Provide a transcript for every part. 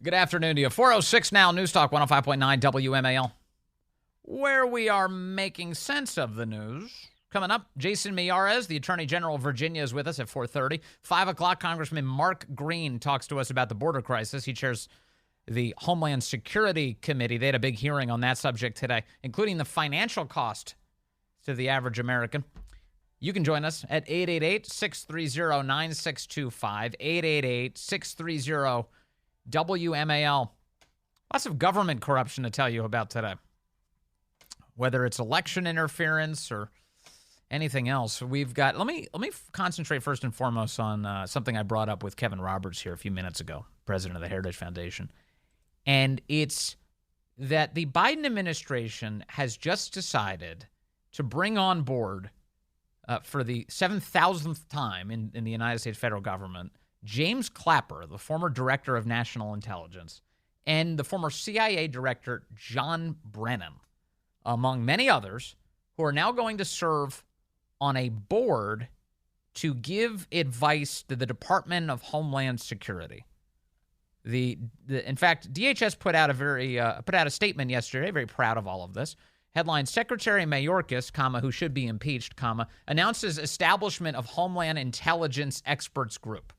Good afternoon to you. 406 now, News Talk 105.9 WMAL, where we are making sense of the news. Coming up, Jason Miyares, the Attorney General of Virginia, is with us at 4:30. 5 o'clock, Congressman Mark Green talks to us about the border crisis. He chairs the Homeland Security Committee. They had a big hearing on that subject today, including the financial cost to the average American. You can join us at 888-630-9625, 888-630-WMAL. Lots of government corruption to tell you about today, whether it's election interference or anything else. We've got, let me concentrate first and foremost on something I brought up with Kevin Roberts here a few minutes ago, president of the Heritage Foundation. And it's that the Biden administration has just decided to bring on board for the 7,000th time in the United States federal government, James Clapper, the former director of national intelligence, and the former CIA director, John Brennan, among many others, who are now going to serve on a board to give advice to the Department of Homeland Security. In fact, DHS put out a statement yesterday, very proud of all of this. Headline, Secretary Mayorkas, who should be impeached, announces establishment of Homeland Intelligence Experts Group.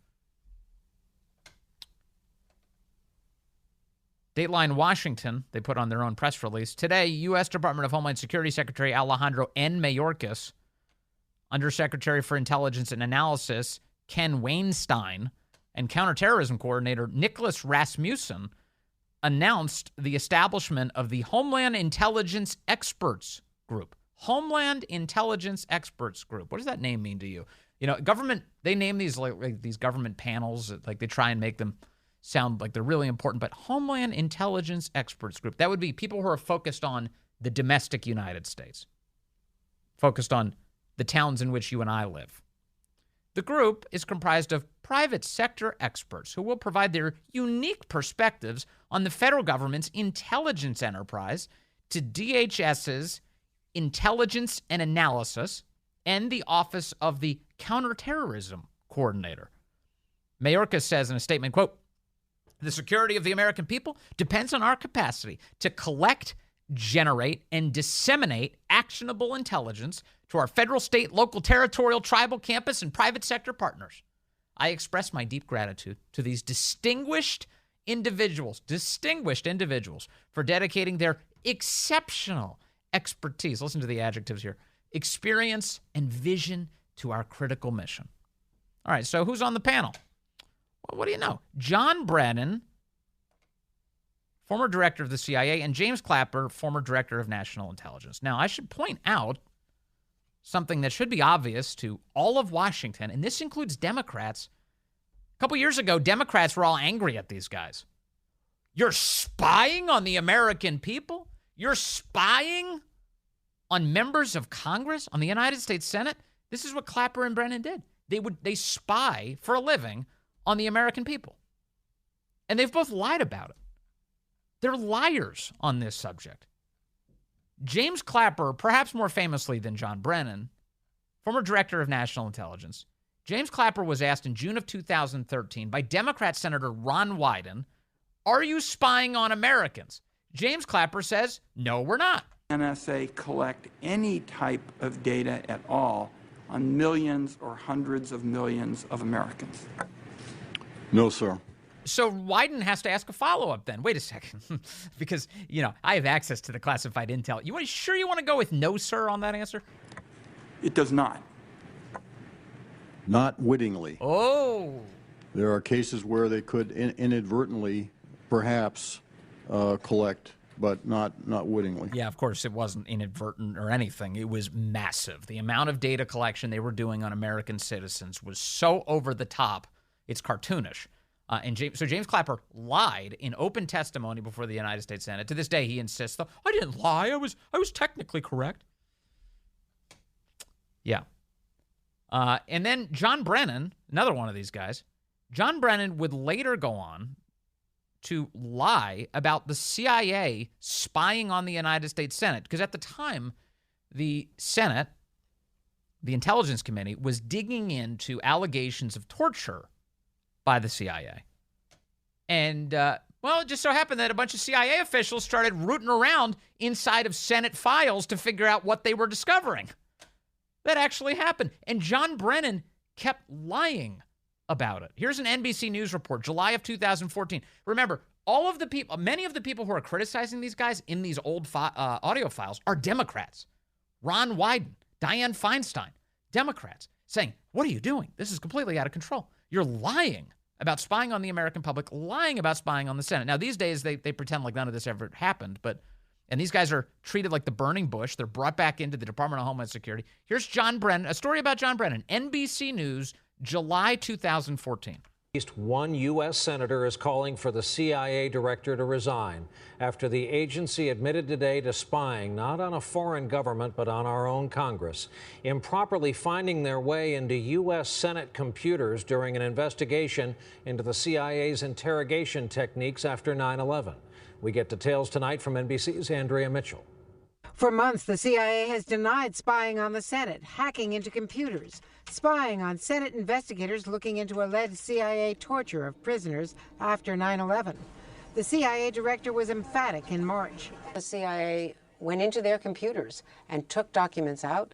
Dateline Washington, they put on their own press release. Today, U.S. Department of Homeland Security Secretary Alejandro N. Mayorkas, Undersecretary for Intelligence and Analysis Ken Weinstein, and Counterterrorism Coordinator Nicholas Rasmussen announced the establishment of the Homeland Intelligence Experts Group. Homeland Intelligence Experts Group. What does that name mean to you? You know, government, they name these like these government panels, like they try and make them sound like they're really important, but Homeland Intelligence Experts Group, that would be people who are focused on the domestic United States, focused on the towns in which you and I live. The group is comprised of private sector experts who will provide their unique perspectives on the federal government's intelligence enterprise to DHS's Intelligence and Analysis and the Office of the Counterterrorism Coordinator. Mayorkas says in a statement, quote, the security of the American people depends on our capacity to collect, generate, and disseminate actionable intelligence to our federal, state, local, territorial, tribal, campus, and private sector partners. I express my deep gratitude to these distinguished individuals for dedicating their exceptional expertise, listen to the adjectives here, experience and vision to our critical mission. All right, so who's on the panel? Well, what do you know? John Brennan, former director of the CIA, and James Clapper, former director of national intelligence. Now, I should point out something that should be obvious to all of Washington, and this includes Democrats. A couple years ago, Democrats were all angry at these guys. You're spying on the American people? You're spying on members of Congress, on the United States Senate? This is what Clapper and Brennan did. They spy for a living on the American people. And they've both lied about it. They're liars on this subject. James Clapper, perhaps more famously than John Brennan, former director of national intelligence, James Clapper was asked in June of 2013 by Democrat Senator Ron Wyden, are you spying on Americans? James Clapper says, no, we're not. NSA collect any type of data at all on millions or hundreds of millions of Americans? No, sir. So Wyden has to ask a follow-up then. Wait a second. Because, you know, I have access to the classified intel. You want to go with no, sir, on that answer? It does not. Not wittingly. Oh. There are cases where they could inadvertently, perhaps, collect, but not wittingly. Yeah, of course, it wasn't inadvertent or anything. It was massive. The amount of data collection they were doing on American citizens was so over the top, it's cartoonish. So James Clapper lied in open testimony before the United States Senate. To this day, he insists, though, I didn't lie. I was technically correct. Yeah. And then John Brennan, another one of these guys, John Brennan would later go on to lie about the CIA spying on the United States Senate. Because at the time, the Senate, the Intelligence Committee, was digging into allegations of torture by the CIA. And, Well, it just so happened that a bunch of CIA officials started rooting around inside of Senate files to figure out what they were discovering. That actually happened. And John Brennan kept lying about it. Here's an NBC News report, July of 2014. Remember, many of the people who are criticizing these guys in these old audio files are Democrats. Ron Wyden, Dianne Feinstein, Democrats, saying, what are you doing? This is completely out of control. You're lying about spying on the American public, lying about spying on the Senate. Now, these days, they pretend like none of this ever happened, and these guys are treated like the burning bush. They're brought back into the Department of Homeland Security. Here's John Brennan, a story about John Brennan, NBC News, July 2014. At least one U.S. senator is calling for the CIA director to resign after the agency admitted today to spying not on a foreign government but on our own Congress, improperly finding their way into U.S. Senate computers during an investigation into the CIA's interrogation techniques after 9/11. We get details tonight from NBC's Andrea Mitchell. For months, the CIA has denied spying on the Senate, hacking into computers, spying on Senate investigators looking into alleged CIA torture of prisoners after 9/11. The CIA director was emphatic in March. The CIA went into their computers and took documents out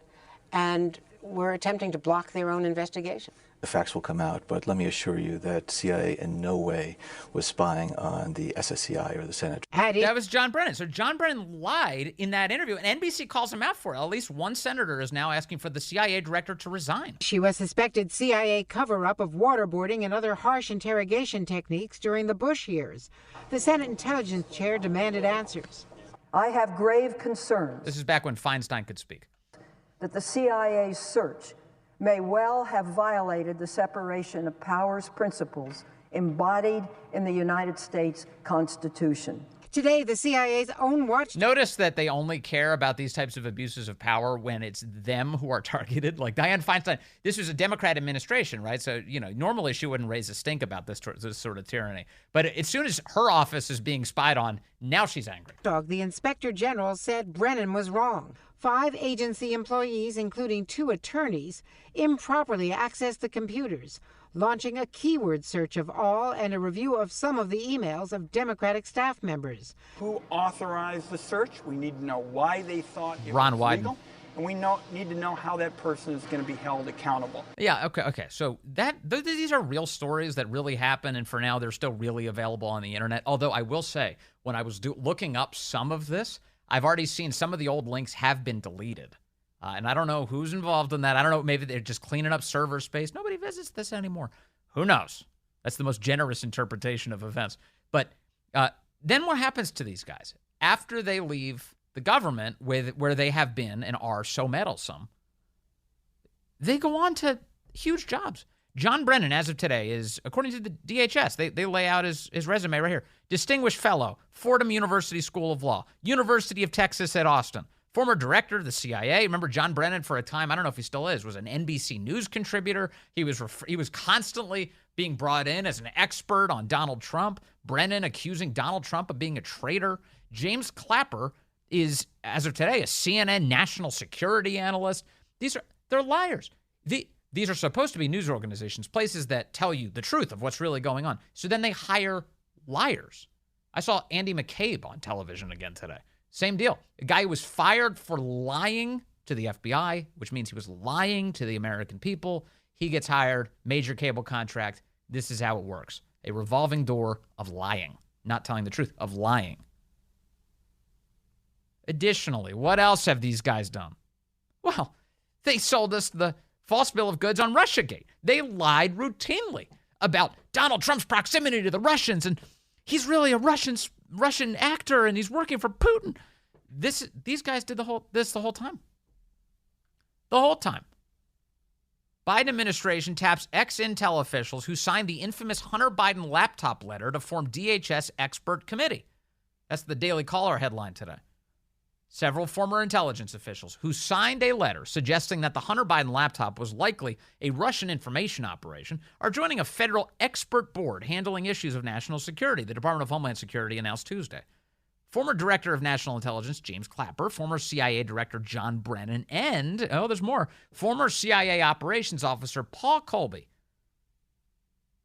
and were attempting to block their own investigation. The facts will come out, but let me assure you that CIA in no way was spying on the SSCI or the Senate. That was John Brennan. So John Brennan lied in that interview, and NBC calls him out for it. At least one senator is now asking for the CIA director to resign. She was suspected CIA cover-up of waterboarding and other harsh interrogation techniques during the Bush years. The Senate Intelligence Chair demanded answers. I have grave concerns. This is back when Feinstein could speak. That the CIA's search may well have violated the separation of powers principles embodied in the United States Constitution. Today, the CIA's own watchdog. Notice that they only care about these types of abuses of power when it's them who are targeted. Like Dianne Feinstein, this was a Democrat administration, right? So, normally she wouldn't raise a stink about this sort of tyranny. But as soon as her office is being spied on, now she's angry. The Inspector General said Brennan was wrong. 5 agency employees, including 2 attorneys, improperly accessed the computers, launching a keyword search of all and a review of some of the emails of Democratic staff members. Who authorized the search? We need to know why they thought it Ron was Wyden. legal. And we need to know how that person is going to be held accountable. Yeah, okay. So these are real stories that really happen, and for now they're still really available on the internet. Although I will say, when I was looking up some of this, I've already seen some of the old links have been deleted. And I don't know who's involved in that. I don't know. Maybe they're just cleaning up server space. Nobody visits this anymore. Who knows? That's the most generous interpretation of events. But then what happens to these guys? After they leave the government where they have been and are so meddlesome, they go on to huge jobs. John Brennan, as of today, is, according to the DHS, they lay out his resume right here. Distinguished Fellow, Fordham University School of Law, University of Texas at Austin, former director of the CIA. Remember John Brennan for a time, I don't know if he still is, was an NBC News contributor. He was constantly being brought in as an expert on Donald Trump. Brennan accusing Donald Trump of being a traitor. James Clapper is, as of today, a CNN national security analyst. They're liars. These are supposed to be news organizations, places that tell you the truth of what's really going on. So then they hire liars. I saw Andy McCabe on television again today. Same deal. A guy who was fired for lying to the FBI, which means he was lying to the American people. He gets hired, major cable contract. This is how it works. A revolving door of lying, not telling the truth, of lying. Additionally, what else have these guys done? Well, they sold us the false bill of goods on Russiagate. They lied routinely about Donald Trump's proximity to the Russians, and he's really a Russian actor, and he's working for Putin. These guys did the whole time. The whole time. Biden administration taps ex-Intel officials who signed the infamous Hunter Biden laptop letter to form DHS expert committee. That's the Daily Caller headline today. Several former intelligence officials who signed a letter suggesting that the Hunter Biden laptop was likely a Russian information operation are joining a federal expert board handling issues of national security, the Department of Homeland Security announced Tuesday. Former Director of National Intelligence James Clapper, former CIA Director John Brennan, and, there's more, former CIA Operations Officer Paul Colby,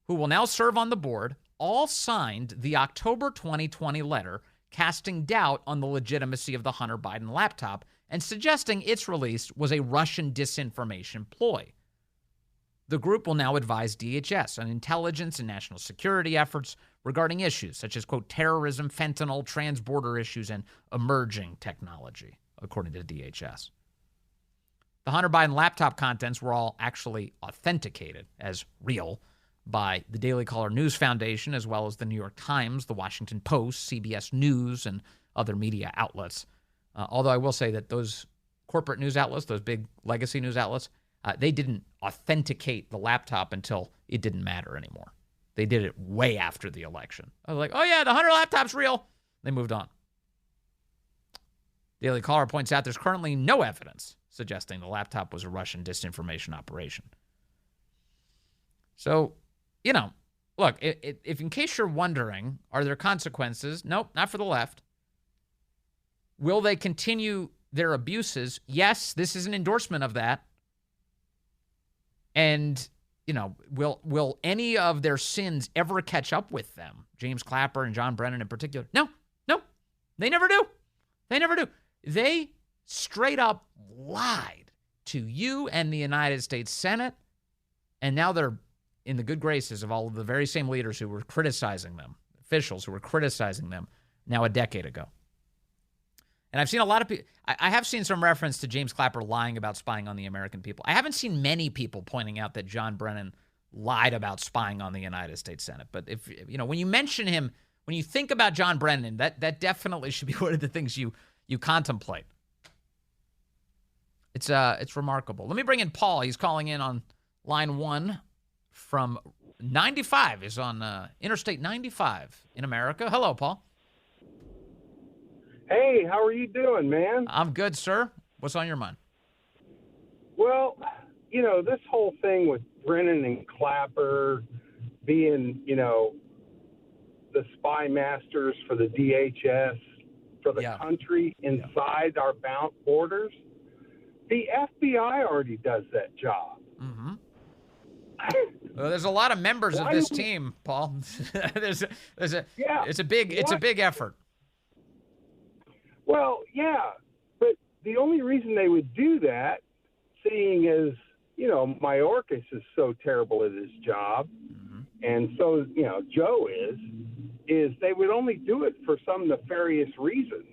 who will now serve on the board, all signed the October 2020 letter casting doubt on the legitimacy of the Hunter Biden laptop and suggesting its release was a Russian disinformation ploy. The group will now advise DHS on intelligence and national security efforts regarding issues such as, quote, terrorism, fentanyl, transborder issues, and emerging technology, according to DHS. The Hunter Biden laptop contents were all actually authenticated as real by the Daily Caller News Foundation, as well as the New York Times, the Washington Post, CBS News, and other media outlets. Although I will say that those corporate news outlets, those big legacy news outlets, they didn't authenticate the laptop until it didn't matter anymore. They did it way after the election. I was like, oh yeah, the Hunter laptop's real. They moved on. Daily Caller points out there's currently no evidence suggesting the laptop was a Russian disinformation operation. So, look, if in case you're wondering, are there consequences? Nope, not for the left. Will they continue their abuses? Yes, this is an endorsement of that. And, will any of their sins ever catch up with them? James Clapper and John Brennan in particular? No, they never do. They never do. They straight up lied to you and the United States Senate, and now they're in the good graces of all of the very same leaders who were criticizing them, officials who were criticizing them now a decade ago. And I've seen a lot of people, I have seen some reference to James Clapper lying about spying on the American people. I haven't seen many people pointing out that John Brennan lied about spying on the United States Senate. But if, when you mention him, when you think about John Brennan, that definitely should be one of the things you contemplate. It's remarkable. Let me bring in Paul. He's calling in on line 1 from 95. He's on Interstate 95 in America. Hello, Paul. Hey, how are you doing, man? I'm good, sir. What's on your mind? Well, this whole thing with Brennan and Clapper being, the spy masters for the DHS, for the country inside our bound borders, the FBI already does that job. Mm-hmm. Well, there's a lot of members of this team, Paul. It's a big effort. Well, yeah, but the only reason they would do that, seeing as, Mayorkas is so terrible at his job, and so, Joe is they would only do it for some nefarious reason.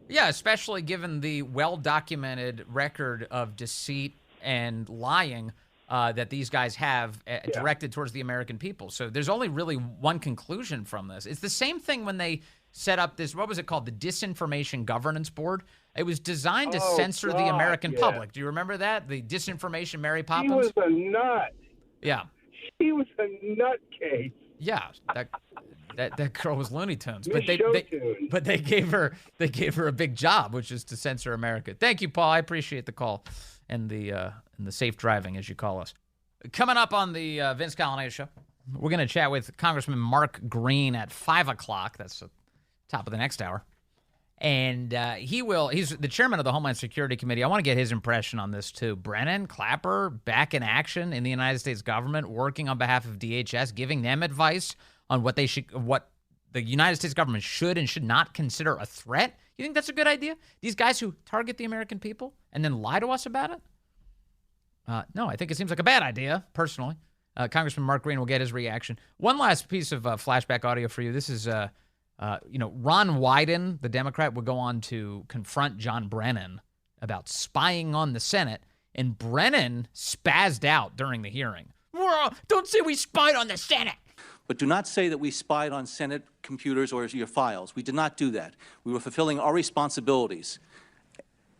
Yeah, especially given the well-documented record of deceit and lying that these guys have directed towards the American people. So there's only really one conclusion from this. It's the same thing when they set up this, what was it called? The Disinformation Governance Board. It was designed to censor the American public. Do you remember that? The Disinformation Mary Poppins? She was a nut. Yeah. She was a nutcase. Yeah, that girl was Looney Tunes, but they gave her a big job, which is to censor America. Thank you, Paul. I appreciate the call and the safe driving, as you call us. Coming up on the Vince Coglianese Show, we're going to chat with Congressman Mark Green at 5 o'clock. That's the top of the next hour. And he's the chairman of the Homeland Security Committee. I want to get his impression on this too. Brennan, Clapper, back in action in the United States government, working on behalf of DHS, giving them advice on what the United States government should and should not consider a threat. You think that's a good idea? These guys who target the American people and then lie to us about it? No, I think it seems like a bad idea, personally. Congressman Mark Green will get his reaction. One last piece of flashback audio for you. This is, Ron Wyden, the Democrat, would go on to confront John Brennan about spying on the Senate, and Brennan spazzed out during the hearing. Don't say we spied on the Senate. But do not say that we spied on Senate computers or your files. We did not do that. We were fulfilling our responsibilities.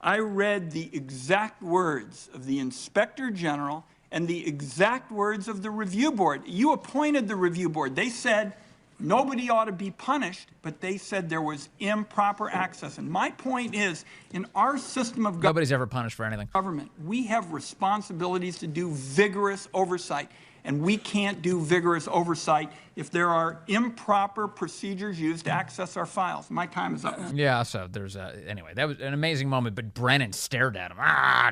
I read the exact words of the Inspector General and the exact words of the review board. You appointed the review board. They said nobody ought to be punished, but they said there was improper access. And my point is, in our system of nobody's ever punished for anything. Government, we have responsibilities to do vigorous oversight. And we can't do vigorous oversight if there are improper procedures used to access our files. My time is up. Yeah, so there's anyway, that was an amazing moment, but Brennan stared at him,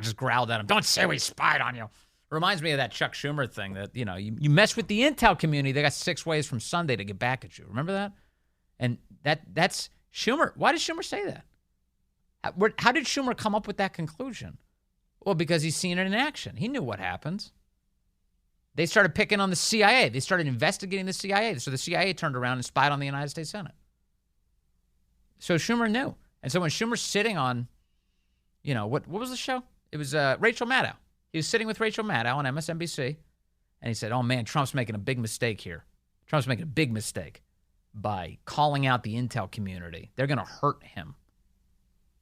just growled at him. Don't say we spied on you. Reminds me of that Chuck Schumer thing that, you mess with the intel community, they got 6 ways from Sunday to get back at you. Remember that? And that's Schumer. Why did Schumer say that? How did Schumer come up with that conclusion? Well, because he's seen it in action. He knew what happens. They started picking on the CIA. They started investigating the CIA. So the CIA turned around and spied on the United States Senate. So Schumer knew. And so when Schumer's sitting on, what was the show? It was Rachel Maddow. He was sitting with Rachel Maddow on MSNBC, and he said, oh, man, Trump's making a big mistake here. Trump's making a big mistake by calling out the intel community. They're going to hurt him,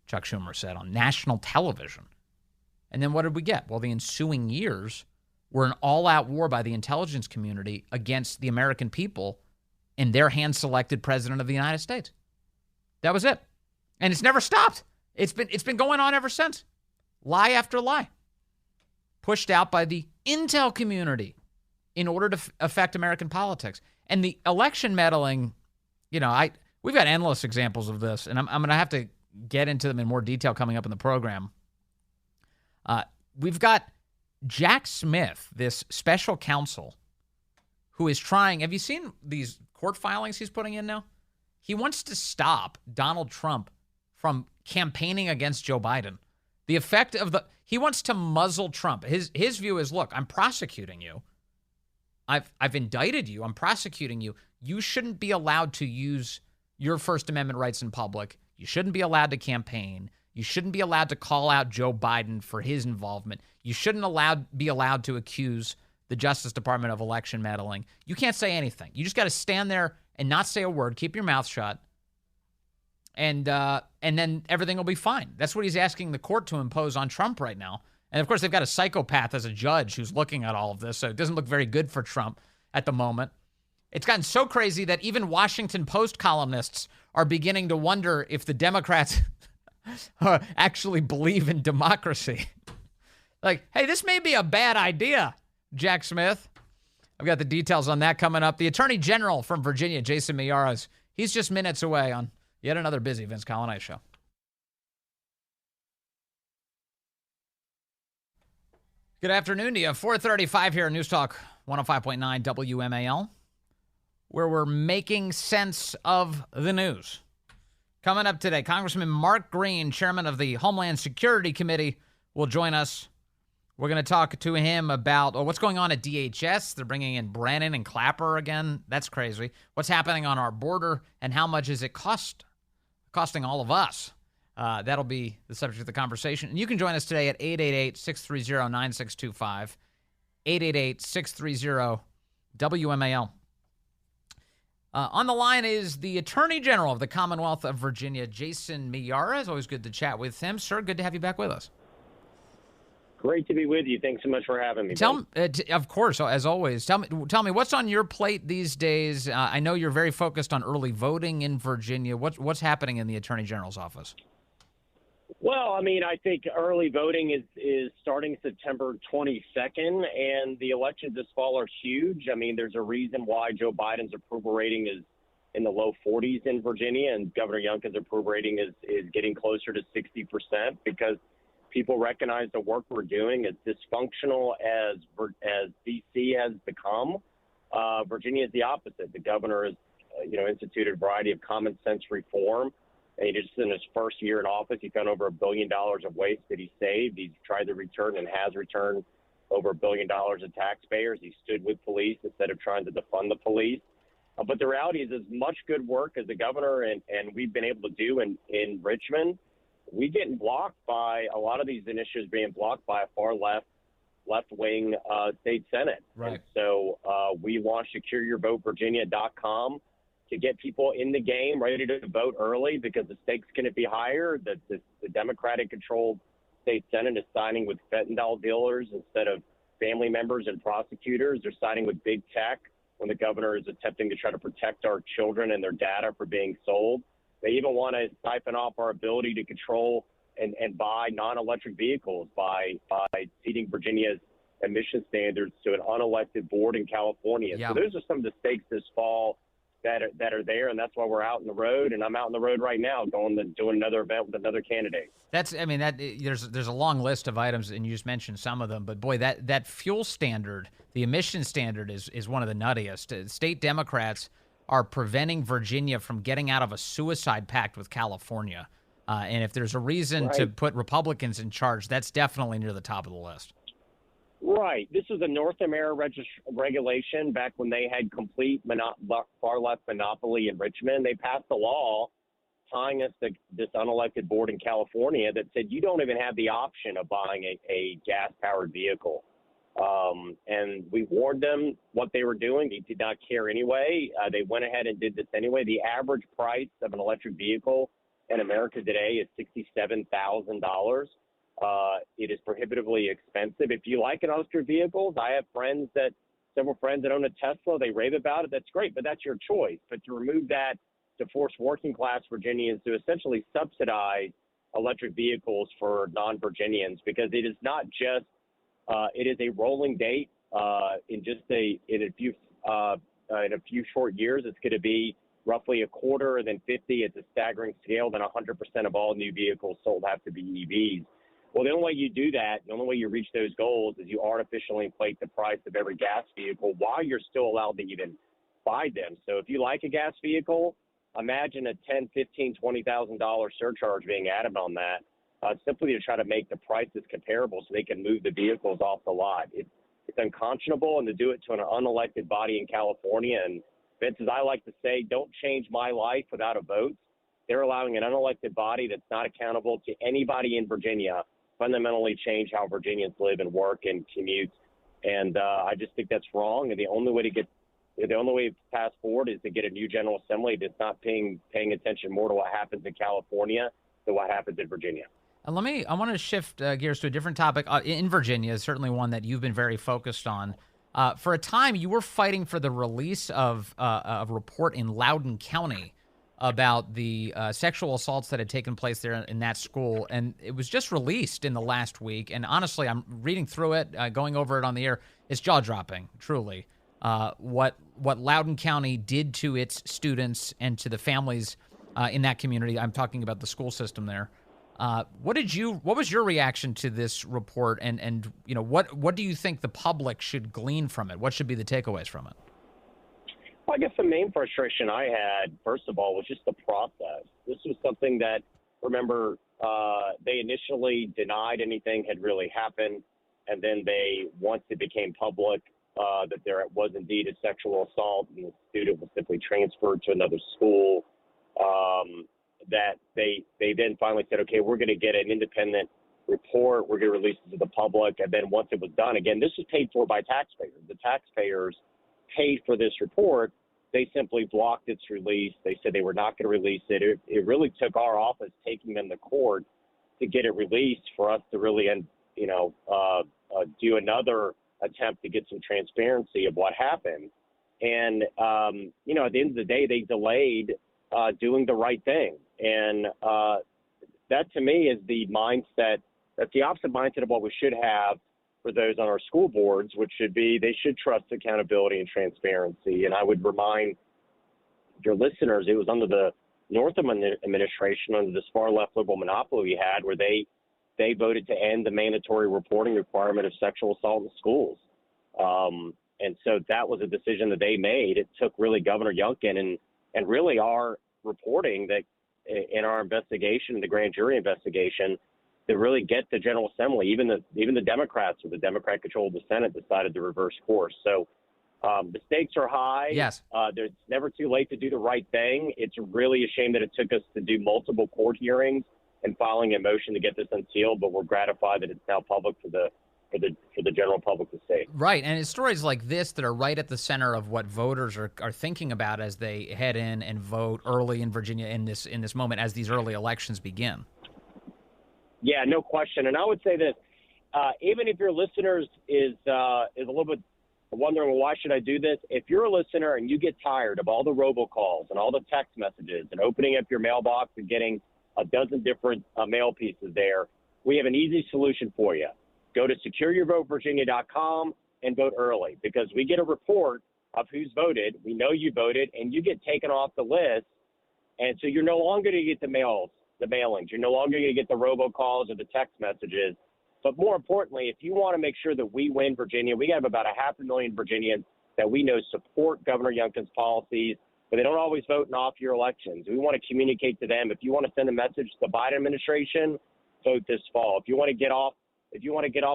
Chuck Schumer said on national television. And then what did we get? Well, the ensuing years were an all-out war by the intelligence community against the American people and their hand-selected president of the United States. That was it. And it's never stopped. It's been going on ever since. Lie after lie. Pushed out by the intel community in order to affect American politics. And the election meddling, we've got endless examples of this, and I'm going to have to get into them in more detail coming up in the program. We've got Jack Smith, this special counsel, who is trying. Have you seen these court filings he's putting in now? He wants to stop Donald Trump from campaigning against Joe Biden. The effect of he wants to muzzle Trump. His view is, look, I'm prosecuting you. I've indicted you. I'm prosecuting you. You shouldn't be allowed to use your First Amendment rights in public. You shouldn't be allowed to campaign. You shouldn't be allowed to call out Joe Biden for his involvement. You shouldn't be allowed to accuse the Justice Department of election meddling. You can't say anything. You just got to stand there and not say a word. Keep your mouth shut. And then everything will be fine. That's what he's asking the court to impose on Trump right now. And, of course, they've got a psychopath as a judge who's looking at all of this, so it doesn't look very good for Trump at the moment. It's gotten so crazy that even Washington Post columnists are beginning to wonder if the Democrats actually believe in democracy. Like, hey, this may be a bad idea, Jack Smith. I've got the details on that coming up. The Attorney General from Virginia, Jason Miyares, he's just minutes away on yet another busy Vince Coglianese Show. Good afternoon to you. 4:35 here at News Talk 105.9 WMAL, where we're making sense of the news. Coming up today, Congressman Mark Green, chairman of the Homeland Security Committee, will join us. We're going to talk to him about what's going on at DHS. They're bringing in Brennan and Clapper again. That's crazy. What's happening on our border, and how much is it costing all of us? That'll be the subject of the conversation. And you can join us today at 888-630-9625, 888-630-WMAL. On the line is the Attorney General of the Commonwealth of Virginia, Jason Miyares. Always good to chat with him. Sir, good to have you back with us. Great to be with you. Thanks so much for having me. Of course, as always. Tell me what's on your plate these days. I know you're very focused on early voting in Virginia. What's happening in the Attorney General's office? Well, I mean, I think early voting is starting September 22nd, and the elections this fall are huge. I mean, there's a reason why Joe Biden's approval rating is in the low 40s in Virginia, and Governor Youngkin's approval rating is getting closer to 60%, because people recognize the work we're doing. As dysfunctional as D.C. has become, Virginia is the opposite. The governor has, instituted a variety of common sense reform. And just in his first year in office, he found over $1 billion of waste that he saved. He's tried to return and has returned over $1 billion to taxpayers. He stood with police instead of trying to defund the police. But the reality is, as much good work as the governor and we've been able to do in Richmond, we getting blocked by a lot of these initiatives being blocked by a far left-wing state senate. Right. And so we launched SecureYourVoteVirginia.com to get people in the game, ready to vote early, because the stakes can be higher. The Democratic-controlled state senate is signing with fentanyl dealers instead of family members and prosecutors. They're signing with big tech when the governor is attempting to try to protect our children and their data for being sold. They even want to siphon off our ability to control and buy non-electric vehicles by ceding Virginia's emission standards to an unelected board in California. Yeah. So those are some of the stakes this fall that are there, and that's why we're out on the road. And I'm out on the road right now, doing another event with another candidate. There's a long list of items, and you just mentioned some of them. But boy, that fuel standard, the emission standard, is one of the nuttiest. State Democrats are preventing Virginia from getting out of a suicide pact with California. And if there's a reason to put Republicans in charge, that's definitely near the top of the list. Right. This was a North America regulation back when they had complete far left monopoly in Richmond. They passed a law tying us to this unelected board in California that said you don't even have the option of buying a gas-powered vehicle. And we warned them what they were doing. They did not care anyway. They went ahead and did this anyway. The average price of an electric vehicle in America today is $67,000. It is prohibitively expensive. If you like an electric vehicles, I have several friends that own a Tesla. They rave about it. That's great, but that's your choice. But to remove that, to force working class Virginians to essentially subsidize electric vehicles for non-Virginians, because it is not just it is a rolling date. In a few short years, it's going to be roughly a quarter, then 50. It's a staggering scale. Then 100% of all new vehicles sold have to be EVs. Well, the only way you do that, the only way you reach those goals is you artificially inflate the price of every gas vehicle while you're still allowed to even buy them. So if you like a gas vehicle, imagine a $10,000, $15,000, $20,000 surcharge being added on that, simply to try to make the prices comparable so they can move the vehicles off the lot. It's unconscionable, and to do it to an unelected body in California. And Vince, as I like to say, don't change my life without a vote. They're allowing an unelected body that's not accountable to anybody in Virginia fundamentally change how Virginians live and work and commute. And I just think that's wrong. And the only way to pass forward is to get a new General Assembly that's not paying attention more to what happens in California than what happens in Virginia. I want to shift gears to a different topic. In Virginia is certainly one that you've been very focused on. For a time, you were fighting for the release of a report in Loudoun County about the sexual assaults that had taken place there in that school, and it was just released in the last week. And honestly, I'm reading through it, going over it on the air. It's jaw-dropping, truly. What Loudoun County did to its students and to the families in that community. I'm talking about the school system there. What was your reaction to this report, and what do you think the public should glean from it? What should be the takeaways from it? Well, I guess the main frustration I had, first of all, was just the process. This was something that, remember, they initially denied anything had really happened, and then once it became public that there was indeed a sexual assault and the student was simply transferred to another school, that they then finally said, okay, we're going to get an independent report. We're going to release it to the public. And then once it was done, again, this was paid for by taxpayers. The taxpayers paid for this report. They simply blocked its release. They said they were not going to release it. It really took our office taking them to court to get it released for us to really, do another attempt to get some transparency of what happened. And, at the end of the day, they delayed doing the right thing. And that, to me, is the mindset. That's the opposite mindset of what we should have for those on our school boards, which should be they should trust accountability and transparency. And I would remind your listeners, it was under the Northam administration, under this far left liberal monopoly we had, where they voted to end the mandatory reporting requirement of sexual assault in schools. And so that was a decision that they made. It took really Governor Youngkin and really our reporting that in our investigation, the grand jury investigation, to really get the General Assembly, even the Democrats with the Democrat control of the Senate decided to reverse course. So the stakes are high. Yes. It's never too late to do the right thing. It's really a shame that it took us to do multiple court hearings and filing a motion to get this unsealed, but we're gratified that it's now public for the general public to see. Right, and it's stories like this that are right at the center of what voters are thinking about as they head in and vote early in Virginia in this moment as these early elections begin. Yeah, no question. And I would say this, even if your listeners is a little bit wondering, well, why should I do this? If you're a listener and you get tired of all the robocalls and all the text messages and opening up your mailbox and getting a dozen different mail pieces there, we have an easy solution for you. Go to secureyourvotevirginia.com and vote early, because we get a report of who's voted. We know you voted, and you get taken off the list. And so you're no longer going to get the mailings. You're no longer going to get the robocalls or the text messages. But more importantly, if you want to make sure that we win Virginia, we have about 500,000 Virginians that we know support Governor Youngkin's policies, but they don't always vote in off-year elections. We want to communicate to them. If you want to send a message to the Biden administration, vote this fall. If you want to get off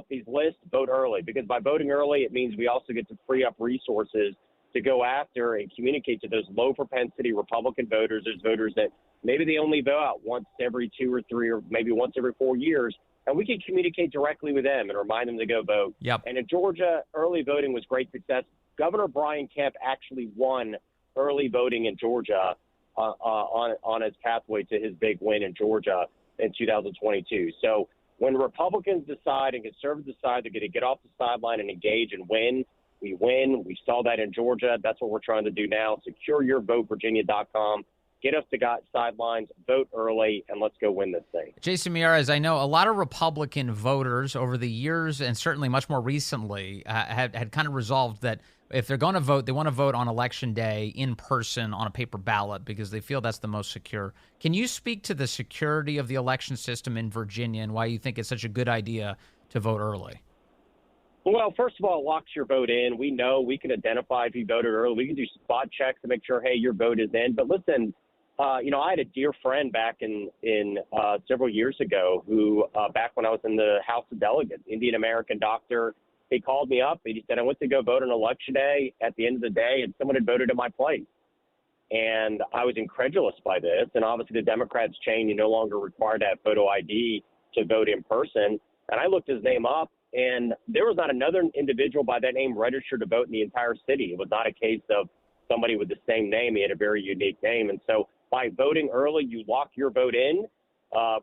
these lists, vote early, because by voting early, it means we also get to free up resources to go after and communicate to those low-propensity Republican voters, those voters that maybe they only vote out once every 2 or 3 or maybe once every 4 years, and we can communicate directly with them and remind them to go vote. Yep. And in Georgia, early voting was great success. Governor Brian Kemp actually won early voting in Georgia on his pathway to his big win in Georgia in 2022. So when Republicans decide and conservatives decide they're going to get off the sideline and engage and win, we win. We saw that in Georgia. That's what we're trying to do now. SecureYourVoteVirginia.com. Get off the sidelines, vote early, and let's go win this thing. Jason Miyares, I know a lot of Republican voters over the years, and certainly much more recently, had kind of resolved that if they're going to vote, they want to vote on Election Day in person on a paper ballot because they feel that's the most secure. Can you speak to the security of the election system in Virginia and why you think it's such a good idea to vote early? Well, first of all, it locks your vote in. We know we can identify if you voted early. We can do spot checks to make sure, hey, your vote is in. But listen, I had a dear friend back in several years ago who, back when I was in the House of Delegates, Indian American doctor, he called me up and he said, I went to go vote on Election Day at the end of the day, and someone had voted in my place. And I was incredulous by this. And obviously the Democrats changed. You no longer require to have photo ID to vote in person. And I looked his name up, and there was not another individual by that name registered to vote in the entire city. It was not a case of somebody with the same name. He had a very unique name. And so by voting early, you lock your vote in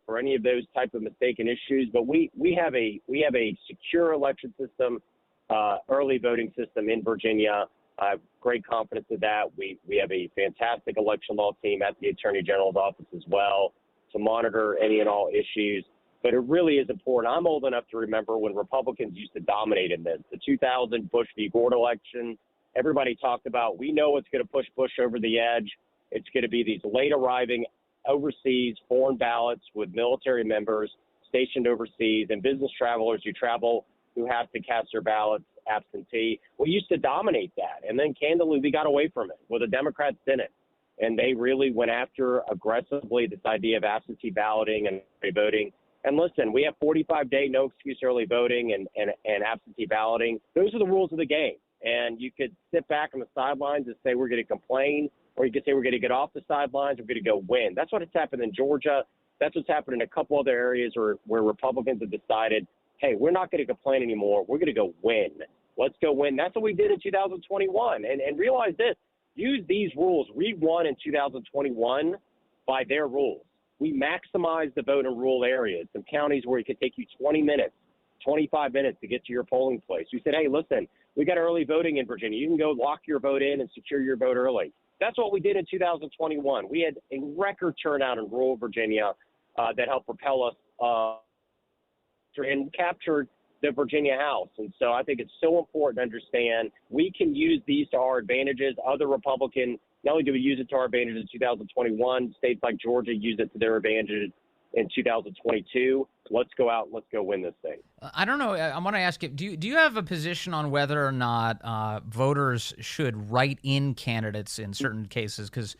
for any of those type of mistaken issues. But we have a secure election system, early voting system in Virginia. I have great confidence in that. We have a fantastic election law team at the Attorney General's office as well to monitor any and all issues. But it really is important. I'm old enough to remember when Republicans used to dominate in this. The 2000 Bush v. Gore election, everybody talked about, we know it's going to push Bush over the edge. It's going to be these late arriving overseas foreign ballots with military members stationed overseas and business travelers who have to cast their ballots absentee. We used to dominate that. And then candidly, we got away from it. Well, the Democrats didn't. And they really went after aggressively this idea of absentee balloting and early voting. And listen, we have 45-day no excuse early voting and absentee balloting. Those are the rules of the game. And you could sit back on the sidelines and say we're going to complain, or you could say we're going to get off the sidelines, we're going to go win. That's what has happened in Georgia. That's what's happened in a couple other areas where Republicans have decided, hey, we're not going to complain anymore. We're going to go win. Let's go win. That's what we did in 2021. And realize this, use these rules. We won in 2021 by their rules. We maximized the vote in rural areas, some counties where it could take you 20 minutes, 25 minutes to get to your polling place. We said, hey, listen, we got early voting in Virginia. You can go lock your vote in and secure your vote early. That's what we did in 2021. We had a record turnout in rural Virginia that helped propel us and captured the Virginia House. And so I think it's so important to understand we can use these to our advantages. Other Republican, not only do we use it to our advantage in 2021, states like Georgia use it to their advantage in 2022. Let's go out and let's go win this thing. I don't know. I want to ask you, do you have a position on whether or not voters should write in candidates in certain cases? Because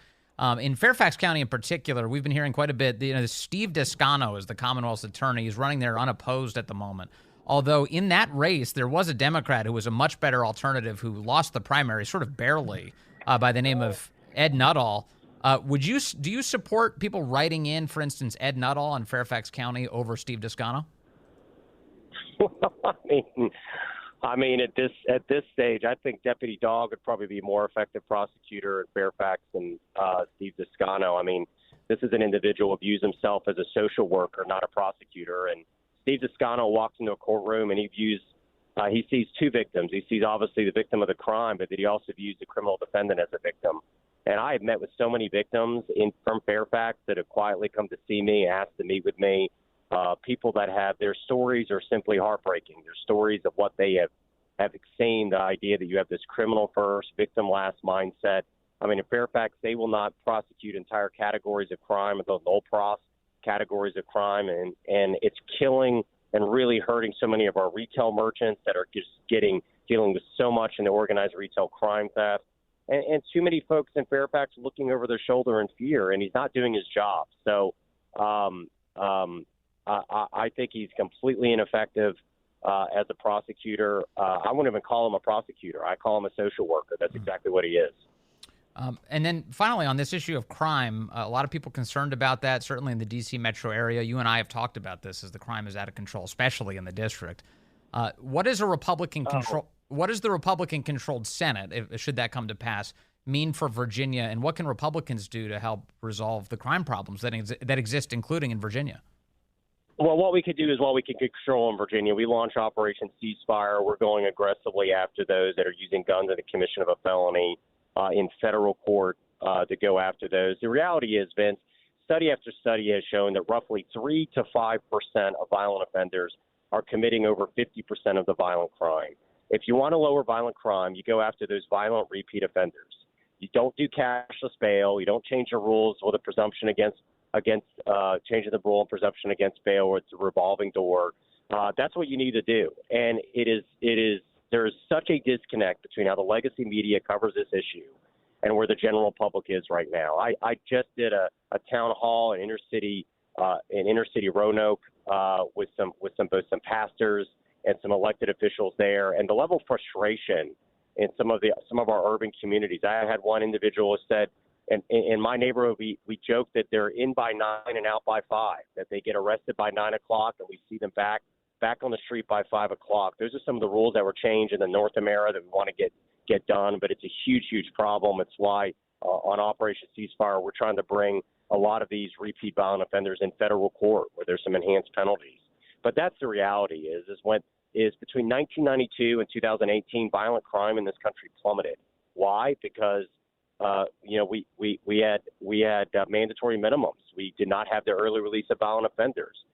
in Fairfax County in particular, we've been hearing quite a bit. Steve Descano is the Commonwealth's attorney. He's running there unopposed at the moment. Although in that race, there was a Democrat who was a much better alternative who lost the primary sort of barely by the name of Ed Nuttall. Do you support people writing in, for instance, Ed Nuttall in Fairfax County over Steve Descano? I mean, at this stage, I think Deputy Dog would probably be a more effective prosecutor in Fairfax than Steve Descano. I mean, this is an individual who views himself as a social worker, not a prosecutor. And Steve Descano walks into a courtroom and he sees two victims. He sees obviously the victim of the crime, but he also views the criminal defendant as a victim. And I have met with so many victims from Fairfax that have quietly come to see me, asked to meet with me. People that have their stories are simply heartbreaking. Their stories of what they have have seen the idea that you have this criminal first, victim last mindset. I mean, in Fairfax, they will not prosecute entire categories of crime, those low-pros categories of crime, and it's killing and really hurting so many of our retail merchants that are just dealing with so much in the organized retail crime theft. And too many folks in Fairfax looking over their shoulder in fear, and he's not doing his job. So I think he's completely ineffective as a prosecutor. I wouldn't even call him a prosecutor. I call him a social worker. That's exactly what he is. And then finally, on this issue of crime, a lot of people concerned about that, certainly in the D.C. metro area. You and I have talked about this as the crime is out of control, especially in the district. What is a Republican control? What does the Republican-controlled Senate, should that come to pass, mean for Virginia, and what can Republicans do to help resolve the crime problems that exist, including in Virginia? Well, what we could do is what we can control in Virginia. We launch Operation Ceasefire. We're going aggressively after those that are using guns in the commission of a felony in federal court to go after those. The reality is, Vince, study after study has shown that roughly 3 to 5% of violent offenders are committing over 50% of the violent crime. If you want to lower violent crime, you go after those violent repeat offenders. You don't do cashless bail. You don't change the rules with a presumption against changing the rule and presumption against bail, or it's a revolving door. That's what you need to do. And there is such a disconnect between how the legacy media covers this issue and where the general public is right now. I just did a town hall in inner city Roanoke with both some pastors and some elected officials there, and the level of frustration in some of our urban communities. I had one individual who said, in my neighborhood, we joke that they're in by 9 and out by 5, that they get arrested by 9 o'clock and we see them back on the street by 5 o'clock. Those are some of the rules that were changed in the Northam era that we want to get done, but it's a huge, huge problem. It's why on Operation Ceasefire, we're trying to bring a lot of these repeat violent offenders in federal court where there's some enhanced penalties. But that's the reality is between 1992 and 2018, violent crime in this country plummeted. Why? Because we had mandatory minimums. We did not have the early release of violent offenders.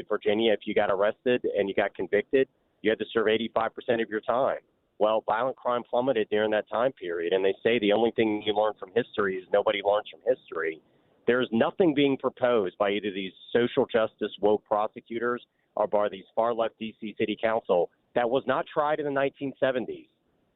Virginia, if you got arrested and you got convicted, you had to serve 85% of your time. Well, violent crime plummeted during that time period, and they say the only thing you learn from history is nobody learns from history. There's nothing being proposed by either these social justice woke prosecutors or by these far-left D.C. City Council that was not tried in the 1970s.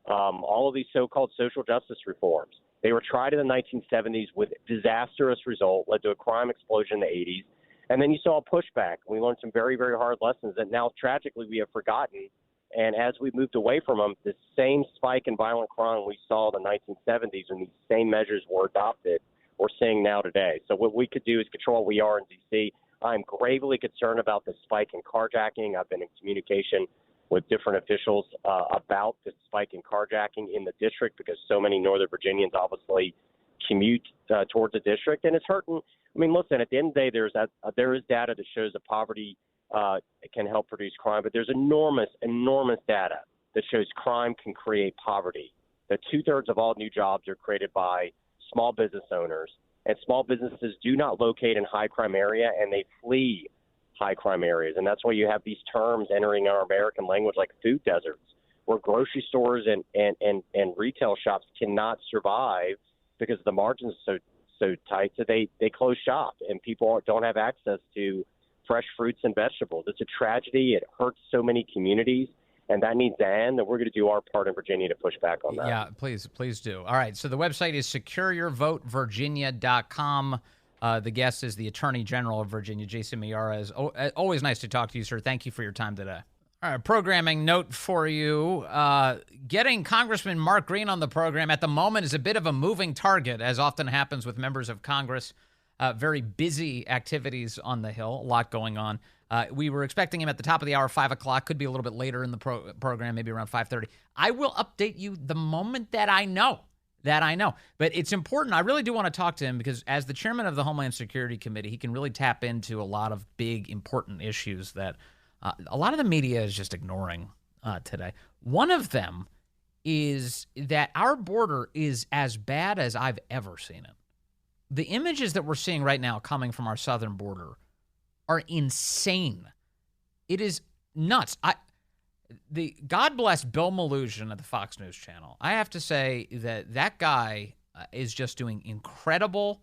All of these so-called social justice reforms, they were tried in the 1970s with disastrous result, led to a crime explosion in the 80s. And then you saw a pushback. We learned some very, very hard lessons that now tragically we have forgotten. And as we moved away from them, the same spike in violent crime we saw in the 1970s when these same measures were adopted, we're seeing now today. So what we could do is control what we are in D.C. I'm gravely concerned about the spike in carjacking. I've been in communication with different officials about the spike in carjacking in the district because so many Northern Virginians obviously commute towards the district, and it's hurting. I mean, listen, at the end of the day, there is data that shows that poverty can help produce crime, but there's enormous data that shows crime can create poverty. That 2/3 of all new jobs are created by small business owners, and small businesses do not locate in high crime area, and they flee high crime areas. And that's why you have these terms entering our American language like food deserts, where grocery stores and retail shops cannot survive because the margins are so tight, so they close shop, and people don't have access to fresh fruits and vegetables. It's a tragedy. It hurts so many communities, and that needs to end, and we're going to do our part in Virginia to push back on that. Yeah, please do. All right, so the website is secureyourvotevirginia.com. The guest is the Attorney General of Virginia, Jason Miyares. Always nice to talk to you, sir. Thank you for your time today. All right, programming note for you. Getting Congressman Mark Green on the program at the moment is a bit of a moving target, as often happens with members of Congress. Very busy activities on the Hill, a lot going on. We were expecting him at the top of the hour, 5 o'clock. Could be a little bit later in the program, maybe around 5:30. I will update you the moment that I know. But it's important. I really do want to talk to him because as the chairman of the Homeland Security Committee, he can really tap into a lot of big, important issues that a lot of the media is just ignoring today. One of them is that our border is as bad as I've ever seen it. The images that we're seeing right now coming from our southern border are insane. It is nuts. God bless Bill Maloogian at the Fox News Channel. I have to say that guy is just doing incredible,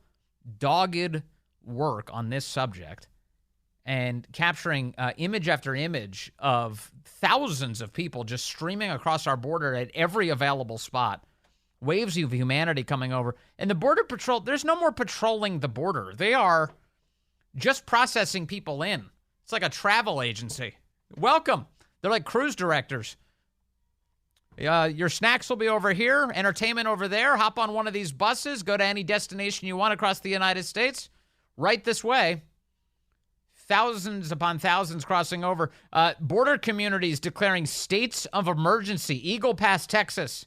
dogged work on this subject and capturing image after image of thousands of people just streaming across our border at every available spot. Waves of humanity coming over. And the Border Patrol, there's no more patrolling the border. They are just processing people in. It's like a travel agency. Welcome. They're like cruise directors. Your snacks will be over here, entertainment over there. Hop on one of these buses, go to any destination you want across the United States. Right this way. Thousands upon thousands crossing over. Border communities declaring states of emergency. Eagle Pass, Texas.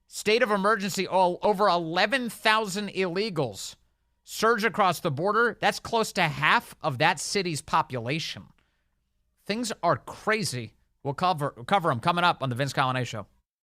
State of emergency. Over 11,000 illegals surge across the border. That's close to half of that city's population. Things are crazy. We'll cover them coming up on the Vince Coglianese Show.